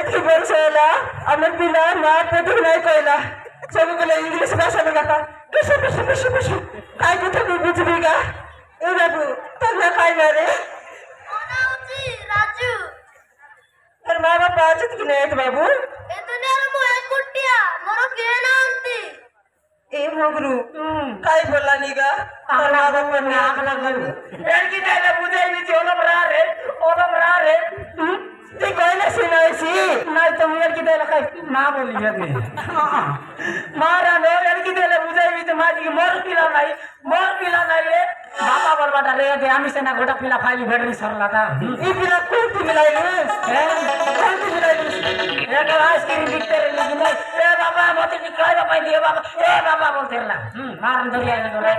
ଏଠି ବର୍ଷ ହେଲା ଆମ ପିଲା ମା ପେଟକୁ ନାଇଁ କହିଲା ସବୁବେଳେ ଇଂଲିଶ ଭାଷା ଲଗାତା ପିସୁ ପିସୁ ପିସୁ ପିସୁ କାଇ କଥା ବି ବୁଝିବି ଗା ଏ ବାବୁ ତୋର ନା ଖାଇବା ରେ ରାଜୁ ତୋର ମା ବାପା ଅଛନ୍ତି କି ନାଇଁ ବାବୁ ଏ ଦୁନିଆରେ ମୁଁ ଏକୁଟିଆ ମୋର କେହି ନାହାନ୍ତି ए मगरू काय बोलला नी गा आला बाबा ने आगला गली एडकी जायला बुझाई नी ओलम रा रे ते कहले सुनायसी नाही तर मी एडकी द्यायला काय ना बोलली येत नाही मारा नो एडकी द्यायला बुझाई नी माझी मोर पिला नाही रे बाबा बरबाटा रे दे आम्ही सेना गोटा पिला फाइली भेडरी सरला ता ई पिला कोणती मिलाईलस कोणती मिलाईलस एक आइसक्रीम बिकते रे लेकिन ए बाबा मते निकाय बाबा दिए बाबा ए बाबा बोलते रला मारन दरिया ले गोरे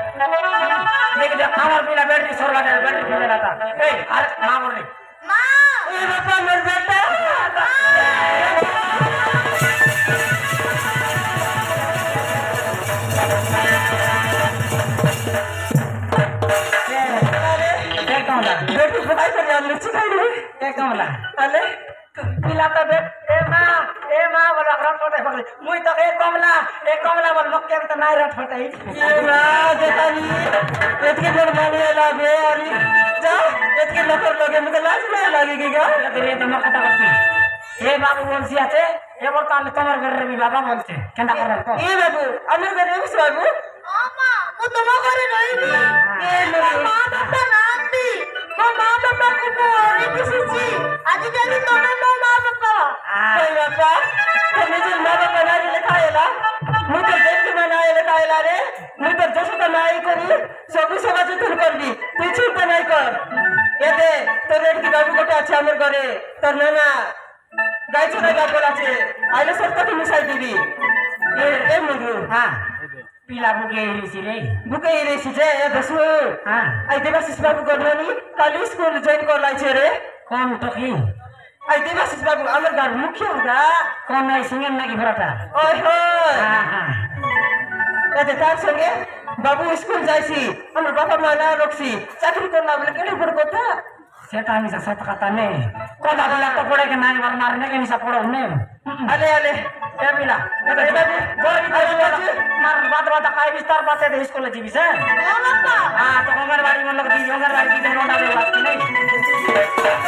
देख दे हमार पिला भेडरी सरला दे भेडरी पिला लाता ए अरे मां बोले मां ए बाबा मेरे बेटा बेटी खुदाई कर यार लुच्ची खाई रे ए कमला अले पिला त बेट ए मां बोला रट फटे फटे मुई त ए कमला बोल मक्के त नाइ रट फटे ए मां जेतानी एतके जोर माने लागे अरे जा एतके नकर लगे मुके लाज नहीं लागेगी का तेरे त मक्का करती ए बाबू बोलसी आते ए बर्तन तमर घर रे बाबा बोलते केंदा कर ए बाबू अमर घर रे बाबू मामा वो तुम घरे रहिबी ए मेरे मां बाबा नांती ମୋ ମା ବାପାକୁ ମୁଁ ଅଳି ମିଶିଛି ଆଜିକାଲି ତମେ ମୋ ମା ବାପା ए बाबा तने जे मां बापा नारी लिखा हैला मु तो देख के बनाए लिखा हैला रे मु तो जसो त नाई करी सब सेवा जतन करबी तू चिंता नहीं कर ए दे तो रेड की बाबू गोटे আছে हमर घरे तोर नाना गाय छोड़ा लागल আছে आइले सब तक मिसाई दीदी ए मुगु हां पिला बुके रेसी जे ए दसु हां आई देवाशीष बाबू गडनी काली स्कूल जॉइन करलाई छे रे कौन टकी आई देवाशीष बाबू हमर घर मुख्य हुदा कौन नहीं सिंगन नाकी भराटा ओय हो हां हां ए तार संगे बाबू स्कूल जाईसी हमर बापा माना रोक्सी चाकरी करना बोले केले बड़ কথা सेटा हमेशा सत कथा नहीं कोना बोला तो पड़े के नानी बार मारने के निशा पड़ो ने अले ए बिला ए बाबू गोरी मार बात काय विस्तार पासे दे स्कूल जीवी से ओ बापा हां तो अंगनवाड़ी में लग दी अंगनवाड़ी की जनों डाले बात नहीं